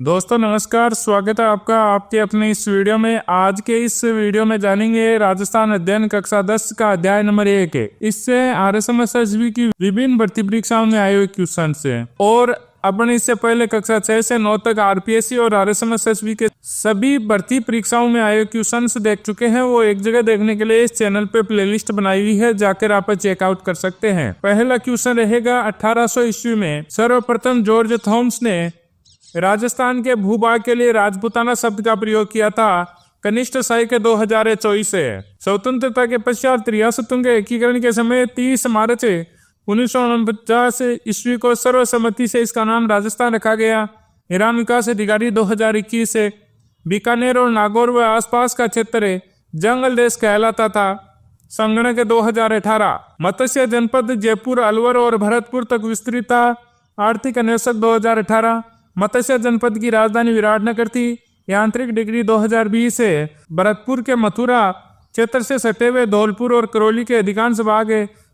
दोस्तों नमस्कार, स्वागत है आपका आपके अपने इस वीडियो में। आज के इस वीडियो में जानेंगे राजस्थान अध्ययन कक्षा 10 का अध्याय नंबर 1 है। इससे RSMSSB की विभिन्न भर्ती परीक्षाओं में आए हुए क्वेश्चन से, और अपन इससे पहले कक्षा 6 से 9 तक RPSC और RSMSSB के सभी भर्ती परीक्षाओं में आए हुए क्वेश्चन देख चुके हैं। वो एक जगह देखने के लिए इस चैनल पे प्लेलिस्ट बनाई हुई है, जाकर आप चेकआउट कर सकते हैं। पहला क्वेश्चन रहेगा 1800 ईस्वी में सर्वप्रथम जॉर्ज थॉमस ने राजस्थान के भूभाग के लिए राजपूताना शब्द का प्रयोग किया था। कनिष्ठ साई के 2024 से स्वतंत्रता के पश्चात रियासतों के एकीकरण के समय 30 मार्च 1949 ईस्वी को सर्वसम्मति से इसका नाम राजस्थान रखा गया। ईरान विकास अधिकारी 2021 से बीकानेर और नागौर व आसपास का क्षेत्र जंगल देश कहलाता था। संगणक 2018 मत्स्य जनपद जयपुर, अलवर और भरतपुर तक विस्तृत था। आर्थिक अन्वेषक 2018 मत्स्य जनपद की राजधानी विराटनगर थी। यांत्रिक डिग्री 2020 से भरतपुर के मथुरा क्षेत्र से सटे हुए धौलपुर और करौली के अधिकांश भाग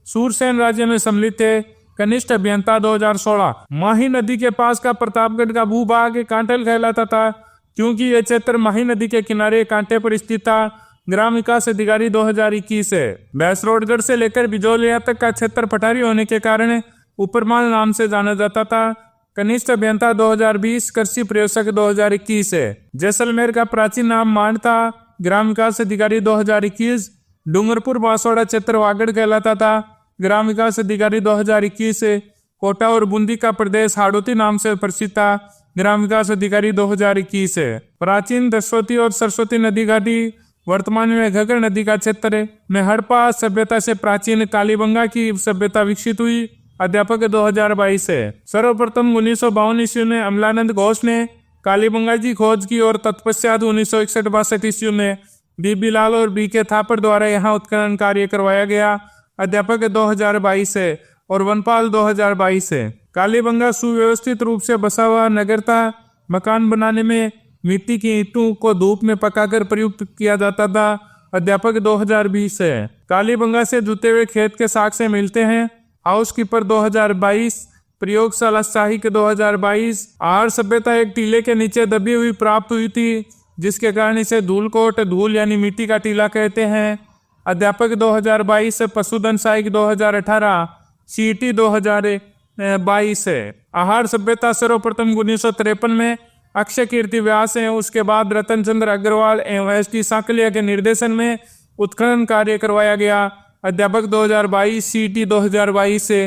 सूरसेन राज्य में सम्मिलित थे। कनिष्ठ अभियंता 2016 माही नदी के पास का प्रतापगढ़ का भूभाग कांटल कहलाता था, क्योंकि यह क्षेत्र माही नदी के किनारे कांटे पर स्थित था। ग्राम विकास अधिकारी 2021 है। भैंसरोडगढ़ से लेकर बिजौलिया तक का क्षेत्र पठारी होने के कारण ऊपरमाल नाम से जाना जाता था। कनिष्ठ अभियंता 2020, कृषि प्रयोजक 2021 है। जैसलमेर का प्राचीन नाम मान था। ग्राम विकास अधिकारी 2021 डूंगरपुर बांसवाड़ा क्षेत्र वागड़ कहलाता था। ग्राम विकास अधिकारी 2021 से कोटा और बूंदी का प्रदेश हाड़ौती नाम से प्रसिद्ध था। ग्राम विकास अधिकारी 2021 है। प्राचीन दशवती और सरस्वती नदी घाटी वर्तमान में घग्गर नदी का क्षेत्र में हड़प्पा सभ्यता से प्राचीन कालीबंगा की सभ्यता विकसित हुई। अध्यापक 2022 है। सर्वप्रथम 1952 ईस्वी में अमलानंद घोष ने कालीबंगा की खोज की और तत्पश्चात 1961-62 ईस्वी में बीबी लाल और BK थापर द्वारा यहाँ उत्खनन कार्य करवाया गया। अध्यापक 2022 है। और वनपाल 2022 है। कालीबंगा सुव्यवस्थित रूप से बसा हुआ नगर था। मकान बनाने में मिट्टी की ईंटों को धूप में पकाकर प्रयुक्त किया जाता था। अध्यापक 2020 है। कालीबंगा से जुते हुए खेत के साग से मिलते हैं। हाउस कीपर 2022, प्रयोगशाला शाही के 2022। आहार सभ्यता एक टीले के नीचे दबी हुई प्राप्त हुई थी, जिसके कारण इसे धूलकोट धूल यानी मिट्टी का टीला कहते हैं। अध्यापक 2022। पशुधन सहायक 2018, CET 2022 है। आहार सभ्यता सर्वप्रथम 1953 में अक्षय कीर्ति व्यास है। उसके बाद रतन चंद्र अग्रवाल एवं SD सांकलिया के निर्देशन में उत्खनन कार्य करवाया गया। अध्यापक 2022, CET 2022 से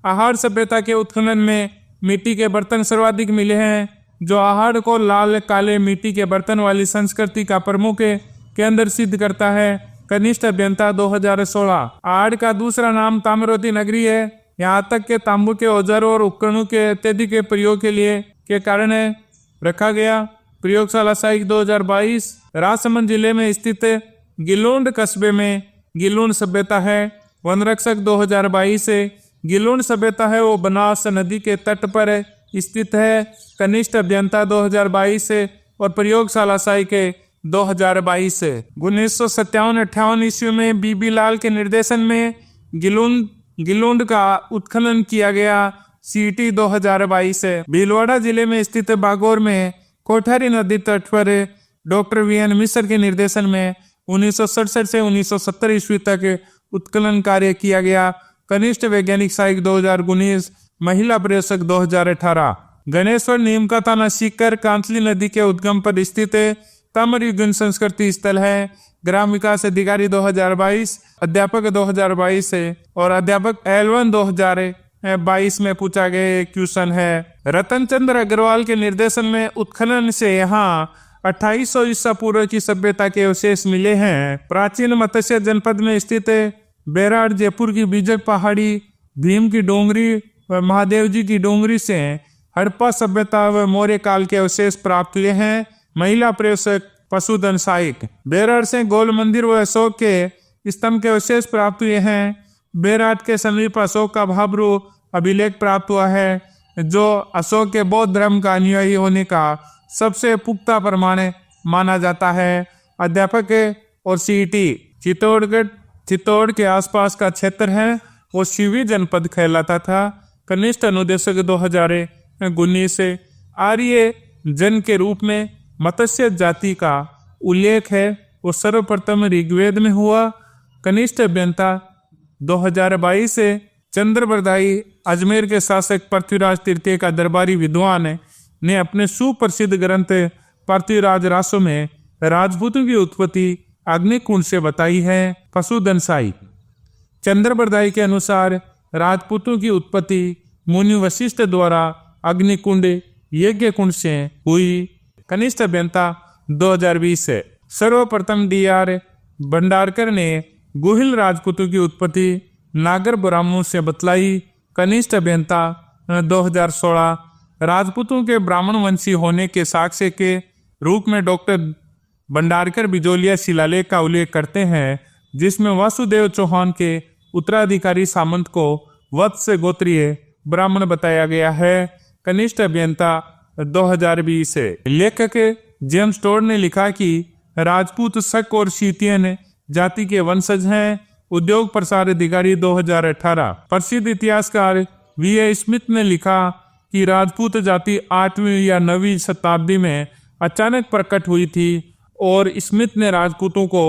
आहार सभ्यता के उत्खनन में मिट्टी के बर्तन सर्वाधिक मिले हैं, जो आहार को लाल काले मिट्टी के बर्तन वाली संस्कृति का प्रमुख केंद्र सिद्ध करता है। कनिष्ठ अभियंता 2016। आहार का दूसरा नाम ताम्रवती नगरी है। यहाँ तक के तांबू के औजारों और उपकरणों के अत्यधिक प्रयोग के लिए के कारण रखा गया। प्रयोगशाला सहायक 2022। राजसमंद जिले में स्थित गिलोंड कस्बे में गिलोंड सभ्यता है। वनरक्षक 2022 से गिलोंड सभ्यता है वो बनास नदी के तट पर स्थित है। कनिष्ठ अभियंता 2022 से। और प्रयोगशाला सहायक के 2022 से। 1957-58 ईस्वी में बीबी लाल के निर्देशन में गिलोंड का उत्खनन किया गया। CET 2022 है। भीलवाड़ा जिले में स्थित बागौर में कोठारी नदी तट पर डॉक्टर VN मिश्र के निर्देशन में 1967 से 1970 ईस्वी तक उत्खनन कार्य किया गया। कनिष्ठ वैज्ञानिक सहायक 2019, महिला प्रयोजक 2018। गणेश्वर नीम का थाना सीकर कांतली नदी के उद्गम पर स्थित ताम्रयुगीन संस्कृति स्थल है। ग्राम विकास अधिकारी 2022, अध्यापक 2022 है। और अध्यापक L1 2022 में पूछा गया क्वेश्चन है। रतन चंद्र अग्रवाल के निर्देशन में उत्खनन से यहाँ 2800 ईसा पूर्व की सभ्यता के अवशेष मिले हैं। प्राचीन मत्स्य जनपद में स्थित बेराड़, जयपुर की बीजक पहाड़ी, भीम की डोंगरी व महादेव जी की डोंगरी से हड़प्पा सभ्यता व मौर्य काल के अवशेष प्राप्त हुए हैं। महिला प्रयोजक पशुधन सहायक। बेराड़ से गोल मंदिर व अशोक के स्तंभ के अवशेष प्राप्त हुए हैं। बेराट के समीप अशोक का भाब्रू अभिलेख प्राप्त हुआ है, जो अशोक के बौद्ध धर्म का अनुयायी होने का सबसे पुख्ता प्रमाण माना जाता है। अध्यापक और CET चित्तौड़ के आसपास का क्षेत्र है वो शिवी जनपद कहलाता था। कनिष्ठ अनुदेशक 2019 से। आर्य जन के रूप में मत्स्य जाति का उल्लेख है वो सर्वप्रथम ऋग्वेद में हुआ। कनिष्ठ अभियंता 2022 से चंद्रबरदाई अजमेर के शासक पृथ्वीराज तृतीय का दरबारी विद्वान ने अपने सुप्रसिद्ध ग्रंथ पृथ्वीराज रासो में राजपूतों की उत्पत्ति अग्निकुंड से बताई है। पशुधन साई चंद्रबरदाई के अनुसार राजपूतों की उत्पत्ति मुनि वशिष्ठ द्वारा अग्निकुंड यज्ञ कुंड से हुई। कनिष्ठ अभियंता 2020 से सर्वप्रथम DR भंडारकर ने गुहिल राजपूतों की उत्पत्ति नागर ब्राह्मणों से बतलाई। कनिष्ठ अभियंता 2016 राजपूतों के ब्राह्मण वंशी होने के साक्ष्य के रूप में डॉक्टर भंडारकर बिजोलिया शिलालेख का उल्लेख करते हैं, जिसमें वासुदेव चौहान के उत्तराधिकारी सामंत को वत्स गोत्रीय ब्राह्मण बताया गया है। कनिष्ठ अभियंता 2020 से लेखक जेम्स टोड ने लिखा कि राजपूत शक और शीतियन जाति के वंशज हैं। उद्योग प्रसार अधिकारी 2018 प्रसिद्ध इतिहासकार VA स्मिथ ने लिखा कि राजपूत जाति 8वीं या 9वीं शताब्दी में अचानक प्रकट हुई थी और स्मिथ ने राजपूतों को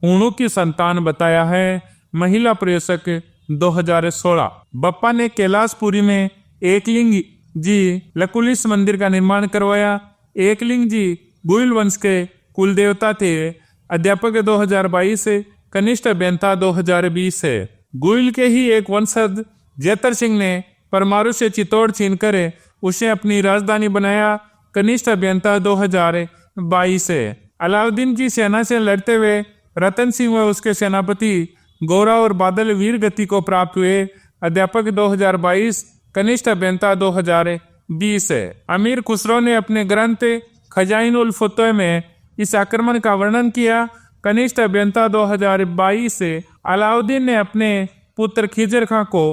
हूणों की संतान बताया है। महिला प्रयोजक 2016 बप्पा ने कैलाशपुरी में एकलिंग जी लकुलिस मंदिर का निर्माण करवाया। एकलिंग जी गुइल वंश के कुल देवता थे। अध्यापक 2022 से कनिष्ठ अभियंता 2020 से गुइल के ही एक वंशज जैतर सिंह ने परमाणु से चित्तौड़ छीनकर उसे अपनी राजधानी बनाया। कनिष्ठ अभियंता 2022 से अलाउद्दीन की सेना से लड़ते हुए रतन सिंह व उसके सेनापति गौरा और बादल वीर गति को प्राप्त हुए। अध्यापक 2022 कनिष्ठ अभियंता 2020 से अमीर खुसरो ने अपने ग्रंथ खजाइन उल फतह में इस आक्रमण का वर्णन किया। कनिष्ठ अभियंता 2022 से अलाउद्दीन ने अपने पुत्र खिजर खां को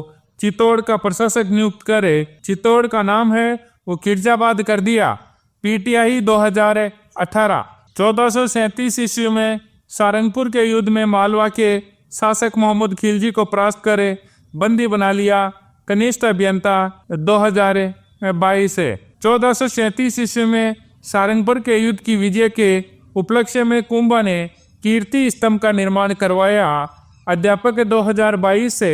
चित्तौड़ का प्रशासक नियुक्त करे। चित्तौड़ का नाम है वो खिरजाबाद कर दिया। PTI 2018 1437 ईस्वी में सारंगपुर के युद्ध में मालवा के शासक मोहम्मद खिलजी को परास्त करे बंदी बना लिया। कनिष्ठ अभियंता 2022 से 1437 ईस्वी में सारंगपुर के युद्ध की विजय के उपलक्ष्य में कुंभा ने कीर्ति स्तंभ का निर्माण करवाया। अध्यापक 2022 से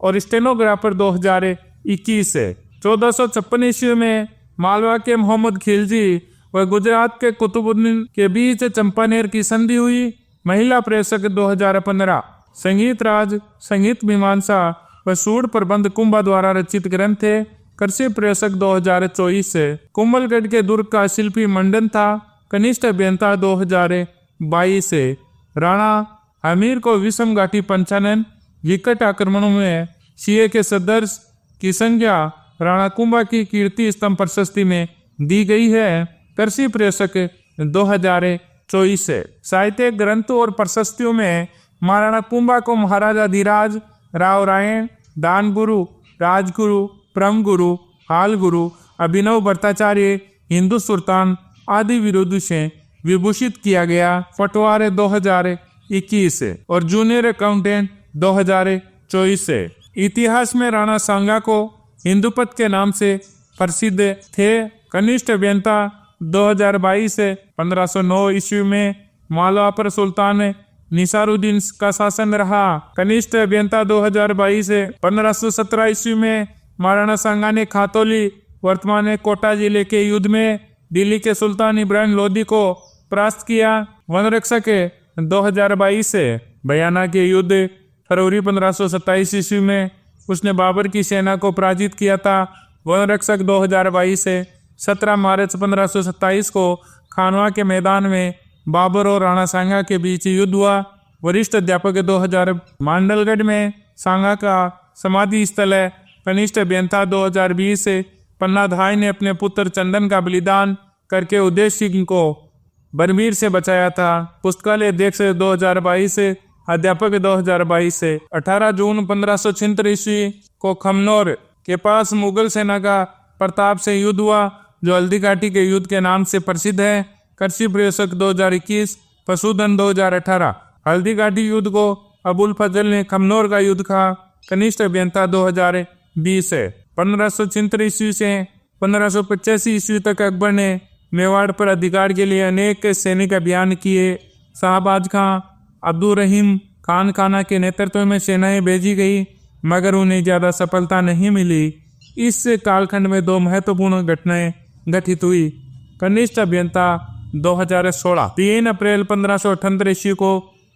और स्टेनोग्राफर 2021 से 1456 ईस्वी में मालवा के मोहम्मद खिलजी व गुजरात के कुतुबुद्दीन के बीच चंपानेर की संधि हुई। महिला प्रेषक 2015 संगीत राज संगीत मीमांसा व सूढ़ प्रबंध कुंभा द्वारा रचित ग्रंथ है। कृषि प्रेषक 2024 से कुंभलगढ़ के दुर्ग का शिल्पी मंडन था। कनिष्ठ अभियंता 2022 से राणा हमीर को विषम घाटी पंचानन विकट आक्रमणों में सीए के सदस्य की संज्ञा राणा कुंभा की कीर्ति स्तंभ प्रशस्ति में दी गई है। कृषि प्रेषक 2024 से साहित्य ग्रंथों और प्रशस्तियों में महाराणा कुंभा को महाराजा धीराज राव रायण दानगुरु राजगुरु परम गुरु हाल गुरु अभिनव भट्टाचार्य हिंदू सुल्तान आदि विरोधी से विभूषित किया गया। पटवार 2021 और जूनियर अकाउंटेंट 2024 से इतिहास में राणा सांगा को हिंदुपत के नाम से प्रसिद्ध थे। कनिष्ठ अभियंता 2022 से 1509 ईस्वी में मालवा पर सुल्तान निसारुद्दीन का शासन रहा। कनिष्ठ अभियंता 2022 से 1517 ईस्वी में महाराणा सांगा ने खातौली वर्तमान कोटा जिले के युद्ध में दिल्ली के सुल्तान इब्राहिम लोदी को परास्त किया। वन रक्षक 2022 से बयाना के युद्ध फरवरी 1527 ईस्वी में उसने बाबर की सेना को पराजित किया था। वन रक्षक 2022 से 17 मार्च 1527 को खानवा के मैदान में बाबर और राणा सांगा के बीच युद्ध हुआ। वरिष्ठ अध्यापक 2000 मांडलगढ़ में सांगा का समाधि स्थल है। कनिष्ठ अभियंता 2020 से पन्नाधाय ने अपने पुत्र चंदन का बलिदान करके उदय सिंह को बरमीर से बचाया था। पुस्तकालय अध्यक्ष 2022 से अध्यापक 2022 से 18 जून 1576 ईस्वी को खमनौर के पास मुगल सेना का प्रताप से युद्ध हुआ, जो हल्दी घाटी के युद्ध के नाम से प्रसिद्ध है। कृषि प्रयोजक 2021 पशुधन 2018 हल्दी घाटी युद्ध को अबुल फजल ने खमनौर का युद्ध कहा। कनिष्ठ अभियंता 2020 से 1576 ईस्वी से 1585 ईस्वी तक अकबर ने मेवाड़ पर अधिकार के लिए अनेक सैनिक अभियान किए। शाहबाज खां, अब्दुल रहीम खान खाना के नेतृत्व में सेनाएं भेजी गई, मगर उन्हें ज़्यादा सफलता नहीं मिली। इस कालखंड में दो महत्वपूर्ण घटनाएं घटित हुई। कनिष्ठ अभियंता 2016 3 अप्रैल 1578 ईस्वी को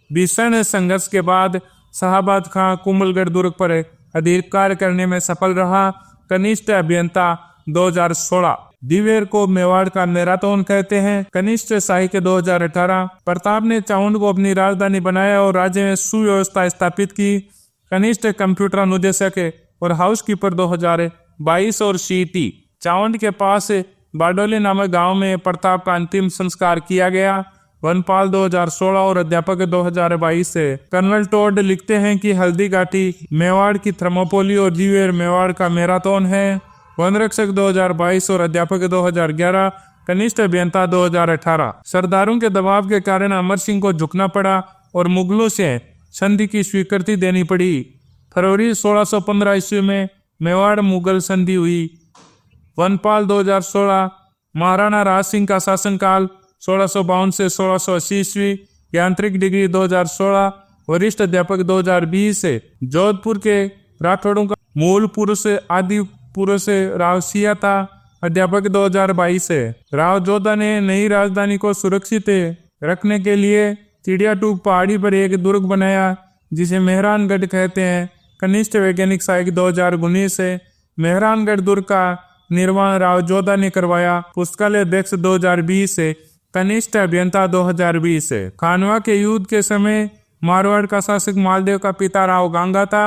भीषण संघर्ष के बाद शाहबाज खां कुंभलगढ़ दुर्ग पर अधिकार करने में सफल रहा। कनिष्ठ अभियंता 2016 दिवेर को मेवाड़ का मैराथन कहते हैं। कनिष्ठ शाही के 2018 प्रताप ने चाउंड को अपनी राजधानी बनाया और राज्य में सुव्यवस्था स्थापित की। कनिष्ठ कंप्यूटर अनुदेशक और हाउसकीपर 2022 और सीटी चाउंड के पास बारडोली नामक गांव में प्रताप का अंतिम संस्कार किया गया। वनपाल 2016 और अध्यापक 2022 से कर्नल टोड लिखते हैं कि हल्दी घाटी मेवाड़ की थर्मोपोली और दिवेर मेवाड़ का मैराथन है। वनरक्षक 2022 और अध्यापक 2011। कनिष्ठ अभियंता 2018 सरदारों के दबाव के कारण अमर सिंह को झुकना पड़ा और मुगलों से संधि की स्वीकृति देनी पड़ी। फरवरी 1615 ईस्वी में मेवाड़ मुगल संधि हुई। वनपाल 2016 महाराणा राज सिंह का शासनकाल 1652 से 1680 ईस्वी। यांत्रिक डिग्री 2016। वरिष्ठ अध्यापक 2020 से जोधपुर के राठौड़ों का मूल पुरुष आदि पुरुष राव सिया था। अध्यापक 2022 से राव जोधा ने नई राजधानी को सुरक्षित रखने के लिए चिड़ियाटूक पहाड़ी पर एक दुर्ग बनाया जिसे मेहरानगढ़ कहते हैं। कनिष्ठ वैज्ञानिक सहायक 2019 से मेहरानगढ़ दुर्ग का निर्माण राव जोधा ने करवाया। पुस्तकालय अध्यक्ष 2020 से कनिष्ठ अभियंता 2020 से खानवा के युद्ध के समय मारवाड़ का शासक मालदेव का पिता राव गांगा था।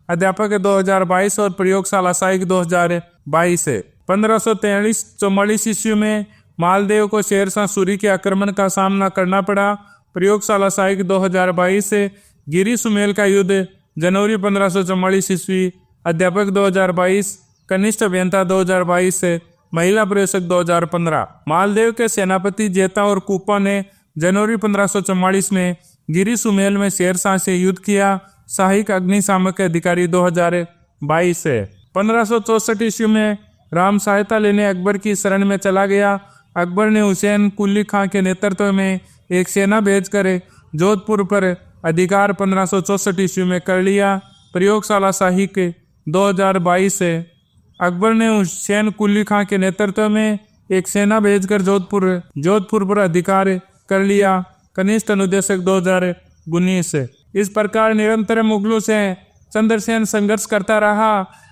अध्यापक 2022 और प्रयोगशाला सहायक 2022 से 1543-44 ईस्वी में मालदेव को शेरशाह सूरी के आक्रमण का सामना करना पड़ा। प्रयोगशाला सहायक 2022 से गिरी सुमेल का युद्ध जनवरी 1544 ईस्वी। अध्यापक 2022। कनिष्ठ अभियंता 2022 से महिला प्रवेशक 2015। मालदेव के सेनापति जेता और कुपा ने जनवरी 1544 में गिरी सुमेल में शेरशाह से युद्ध किया। सहायक अग्निशामक के अधिकारी 2022 से 1564 ईस्वी में राम सहायता लेने अकबर की शरण में चला गया। अकबर ने हुसैन कुली खां के नेतृत्व में एक सेना भेजकर जोधपुर पर अधिकार 1564 ईस्वी में कर लिया। प्रयोगशाला शाही के 2022 से अकबर ने हुसैन कुली खां के नेतृत्व में एक सेना भेजकर जोधपुर पर अधिकार कर लिया। कनिष्ठ अनुदेशक 2019 से इस प्रकार निरंतर मुगलों से चंद्रसेन संघर्ष करता रहा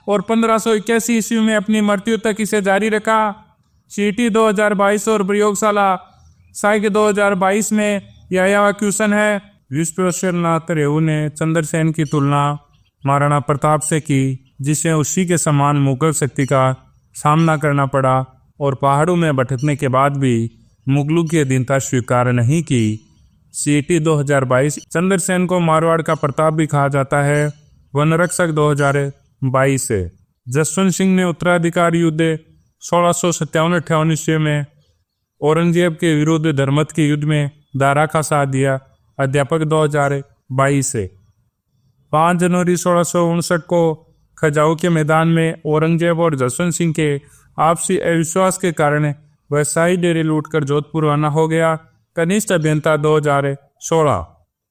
और 1581 ईस्वी में अपनी मृत्यु तक इसे जारी रखा। सीटी 2022 और प्रयोगशाला शाही 2022 में यह क्वेश्चन है। विश्वेश्वरनाथ रेऊ ने चंद्रसेन की तुलना महाराणा प्रताप से की, जिसे उसी के समान मुगल शक्ति का सामना करना पड़ा और पहाड़ों में भटकने के बाद भी मुगलों की अधीनता स्वीकार नहीं की। सीटी 2022 चंद्रसेन को मारवाड़ का प्रताप भी कहा जाता है। वनरक्षक 2022 से जसवंत सिंह ने उत्तराधिकार युद्ध 1657-58 ईस्वी में औरंगजेब के विरुद्ध धर्मत के युद्ध में दारा का साथ दिया। अध्यापक 2022 से 5 जनवरी 1659 को खजाऊ के मैदान में औरंगजेब और जसवंत सिंह के आपसी अविश्वास के कारण वह शाही डेरे लूटकर जोधपुर रवाना हो गया। कनिष्ठ अभियंता 2016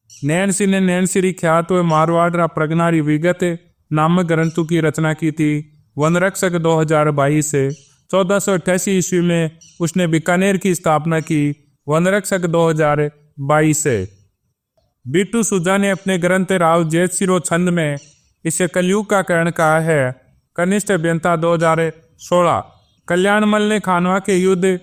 नैन सिंह ने नैन श्री ख्यात व मारवाड़ प्रगनारी विगत नामक ग्रंथों की रचना की थी। वनरक्षक 2022 से 1488 ईस्वी में उसने बीकानेर की स्थापना की। वनरक्षक 2022 से बिट्टू सुजा ने अपने ग्रंथ राव जेठ सिरो छंद में इसे कलयुग का कारण कहा है। कनिष्ठ अभियंता 2016 कल्याणमल ने खानवा के युद्ध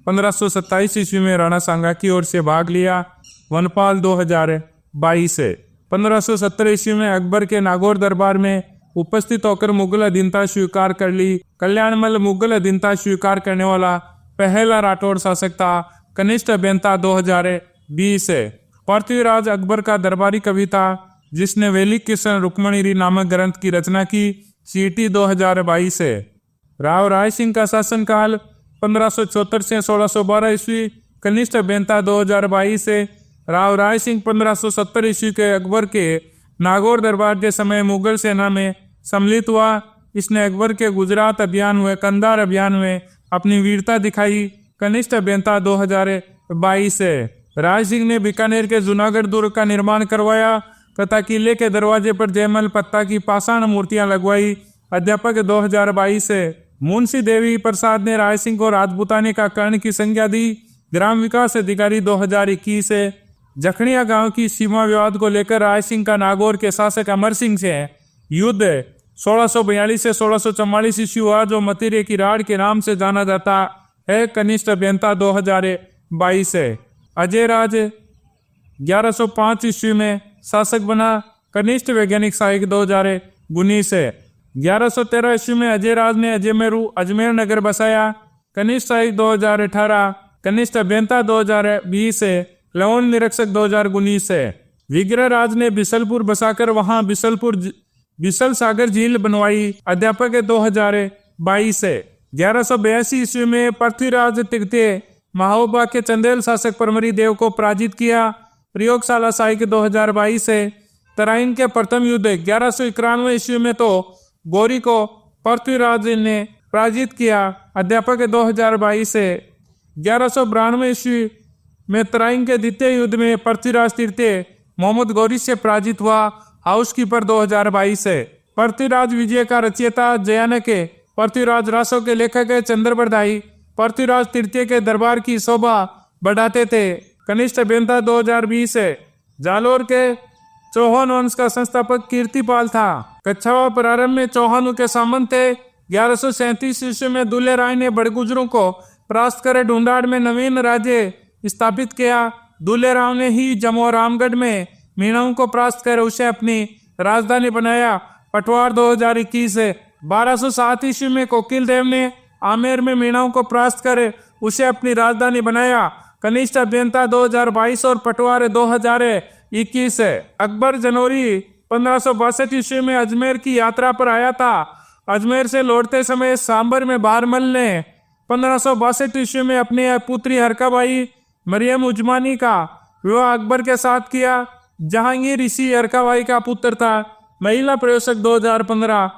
1527 ईस्वी में राणा सांगा की ओर से भाग लिया। वनपाल 2022 से 1570 ईस्वी में अकबर के नागौर दरबार में उपस्थित होकर मुगल अधीनता स्वीकार कर ली। कल्याणमल मुगल अधीनता स्वीकार करने वाला पहला राठौड़ शासक था। कनिष्ठ अभियंता 2020 से पृथ्वीराज अकबर का दरबारी कवि था, जिसने वेली कृष्ण रुक्मणी नामक ग्रंथ की रचना की। सीटी 2022 से राव राय सिंह का शासनकाल 1574 से 1612 ईस्वी। कनिष्ठ अभियंता 2022 से राव राय सिंह 1570 ईस्वी के अकबर के नागौर दरबार के समय मुगल सेना में सम्मिलित हुआ। इसने अकबर के गुजरात अभियान व कंधार अभियान में अपनी वीरता दिखाई। कनिष्ठ अभियंता 2022 है। राज सिंह ने बीकानेर के जूनागढ़ दुर्ग का निर्माण करवाया तथा किले के दरवाजे पर जयमल पत्ता की पाषाण मूर्तियां लगवाई। अध्यापक 2022 है। मुंशी देवी प्रसाद ने राय सिंह को राजपूताने का कर्ण की संज्ञा दी। ग्राम विकास अधिकारी 2021 है। जखनिया गांव की सीमा विवाद को लेकर राय सिंह का नागौर के शासक अमर सिंह से युद्ध 1642 से 1644 ईस्वी हुआ, जो मतीरे की राड़ के नाम से जाना जाता है। कनिष्ठ अभियंता 2022 है। अजय राज 1105 ईस्वी में शासक बना। कनिष्ठ वैज्ञानिक सहायक 2019 है। 1113 ईस्वी में अजय राज ने अजमेर नगर बसाया। कनिष्ठ सहायक 2018। कनिष्ठ अभियंता 2020 है। लवन निरीक्षक 2019 है। विग्रह राज ने बिसलपुर बसाकर वहां बिसल सागर झील बनवाई। अध्यापक 2022 है। 1182 ईस्वी में पृथ्वीराज तृतीय महोबा के चंदेल शासक परमरी देव को पराजित किया। प्रयोगशाला सहायक 2022 है। तराइन के प्रथम युद्ध 1191 ईस्वी में तो गौरी को पृथ्वीराज ने पराजित किया। अध्यापक 2022 है। 1192 ईस्वी में तराइन के द्वितीय युद्ध में पृथ्वीराज तृतीय मोहम्मद गौरी से पराजित हुआ। हाउसकीपर 2022 है। पृथ्वीराज विजय का रचयिता जयानक है। पृथ्वीराज रासो के लेखक है चंद्रबरदाई। पृथ्वीराज तृतीय के दरबार की शोभा बढ़ाते थे। कनिष्ठ अभियंता 2020 है। जालोर के चौहान वंश का संस्थापक कीर्तिपाल था। कच्छावा प्रारंभ में चौहानों के सामंत थे। 1137 ईस्वी में दुल्हे राय ने बड़गुजरों को परास्त कर ढूंढाड़ में नवीन राज्य स्थापित किया। दुल्हे राव ने ही जमो रामगढ़ में मीणाओं को परास्त कर उसे अपनी राजधानी बनाया। पटवार 2021 है। 1207 ईस्वी में कोकिल देव ने आमेर में मीणाओं को परास्त कर उसे अपनी राजधानी बनाया। कनिष्ठ अभियंता 2022 और पटवार 2021 है। अकबर जनवरी 1562 ईस्वी में अजमेर की यात्रा पर आया था। अजमेर से लौटते समय सांबर में बहारमल ने 1562 ईस्वी में अपनी पुत्री हरकाबाई मरियम उजमानी का विवाह अकबर के साथ किया। जहांगीर इसी हरकाबाई का पुत्र था। महिला प्रयोजक 2015।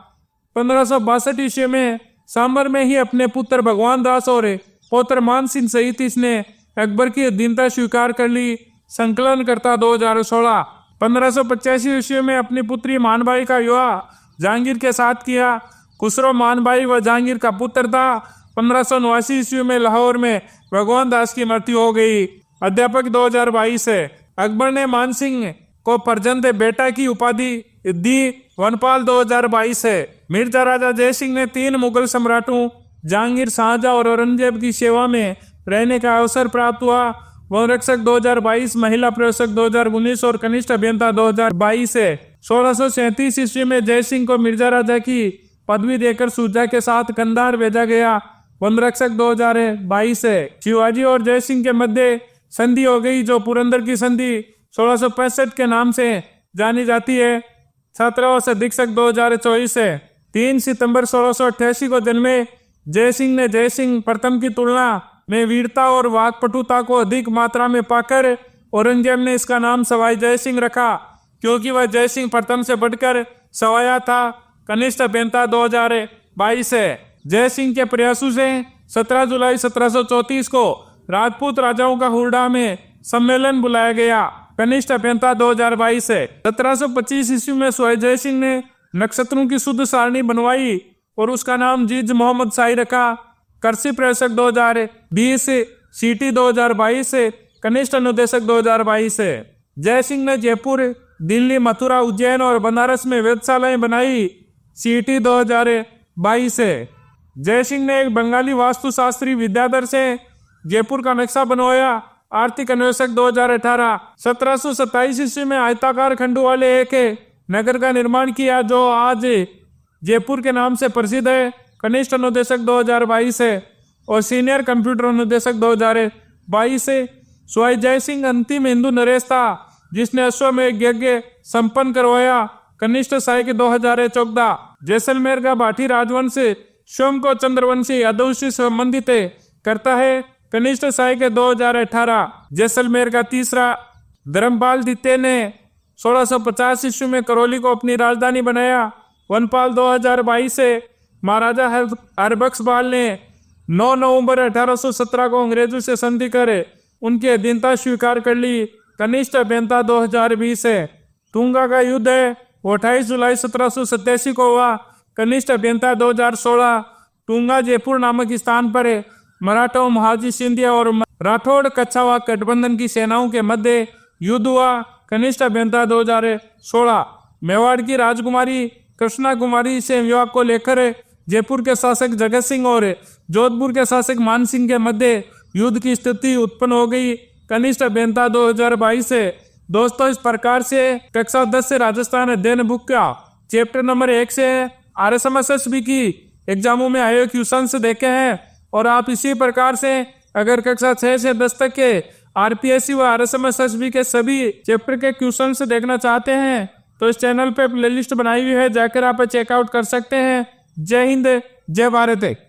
1562 ईस्वी में सांबर में ही अपने पुत्र भगवान दास और पौत्र मान सिंह सहित इसने अकबर की अधीनता स्वीकार कर ली। संकलन करता 2016। 1585 ईस्वी में अपनी पुत्री मानबाई का विवाह जहांगीर के साथ किया। खुसरो मानबाई व जहांगीर का पुत्र था। 1589 ईस्वी में लाहौर में भगवान दास की मृत्यु हो गई। अध्यापक 2022 है। अकबर ने मान सिंह को परजंद बेटा की उपाधि दी। वनपाल 2022 है। मिर्जा राजा जय सिंह ने 3 मुगल सम्राटों जहांगीर, शाहजहां और औरंगजेब की सेवा में रहने का अवसर प्राप्त हुआ। वन रक्षक 2022, महिला प्रयोजक 2019 और कनिष्ठ अभियंता 2022 है। 1637 ईस्वी में जय सिंह को मिर्जा राजा की पदवी देकर सूजा के साथ कंधार भेजा गया। वन रक्षक 2022 है। शिवाजी और जय सिंह के मध्य संधि हो गई, जो पुरंदर की संधि 1665 के नाम से जानी जाती है। छात्रावास अधीक्षक 2024 है। 3 सितंबर 1688 को जन्मे जय सिंह ने जय सिंह प्रथम की तुलना में वीरता और वाकपटुता को अधिक मात्रा में पाकर औरंगजेब ने इसका नाम सवाई जय सिंह रखा, क्योंकि वह जय सिंह प्रथम से बढ़कर सवाया था। कनिष्ठ अभियंता 2022 है। जय सिंह के प्रयासों से 17 जुलाई 1734 को राजपूत राजाओं का हुरडा में सम्मेलन बुलाया गया। कनिष्ठ अभियंता 2022 है। 1725 ईस्वी में सोए जय सिंह ने नक्षत्रों की शुद्ध सारणी बनवाई और उसका नाम जीज मोहम्मद शाही रखा। कृषि प्रयोजक 2020, सीटी 2022 से कनिष्ठ अनुदेशक 2022 है। जय सिंह ने जयपुर, दिल्ली, मथुरा, उज्जैन और बनारस में वेधशालाएं बनाई। सीटी 2022 है। जय सिंह ने एक बंगाली वास्तुशास्त्री विद्याधर से जयपुर का नक्शा बनवाया। आर्थिक अन्वेषक 2018। 1727 ईस्वी में आयताकार खंडों वाले एक नगर का निर्माण किया, जो आज जयपुर के नाम से प्रसिद्ध है। कनिष्ठ अनुदेशक 2022 है और सीनियर कंप्यूटर अनुदेशक 2022 है। स्वाई जय सिंह अंतिम हिंदू नरेश था जिसने अश्वमेध यज्ञ संपन्न करवाया। कनिष्ठ सहायक 2014। जैसलमेर का भाटी राजवंश स्वयं को चंद्रवंशी यादव से संबंधित करता है। कनिष्ठ सहायक 2018। जैसलमेर का तीसरा धर्मपाल द्वितीय ने 1650 ईस्वी में करौली को अपनी राजधानी बनाया। वनपाल 2022 से महाराजा हरबख्श बाल ने 9 नवंबर 1817 को अंग्रेजों से संधि कर उनकी अधीनता स्वीकार कर ली। कनिष्ठ अभियंता 2020 है। तुंगा का युद्ध है 28 जुलाई 1787 को हुआ। कनिष्ठ अभियंता 2016। टूंगा जयपुर नामक स्थान पर है। मराठा महाजी सिंधिया और राठौड़ कच्छावा गठबंधन की सेनाओं के मध्य युद्ध हुआ। कनिष्ठ अभियंता 2016। मेवाड़ की राजकुमारी कृष्णा कुमारी से विवाह को लेकर जयपुर के शासक जगत सिंह और जोधपुर के शासक मान सिंह के मध्य युद्ध की स्थिति उत्पन्न हो गई। कनिष्ठ अभियंता 2022 है। दोस्तों, इस प्रकार से कक्षा 10 से राजस्थान अध्ययन बुक का चैप्टर नंबर 1 से RSMSSB की एग्जामों में आए क्वेश्चंस देखे हैं। और आप इसी प्रकार से अगर कक्षा 6 से 10 तक के RPSC व RSMSSB के सभी चैप्टर के क्वेश्चंस देखना चाहते हैं तो इस चैनल पे प्लेलिस्ट बनाई हुई है, जाकर आप चेकआउट कर सकते हैं। जय हिंद, जय भारत।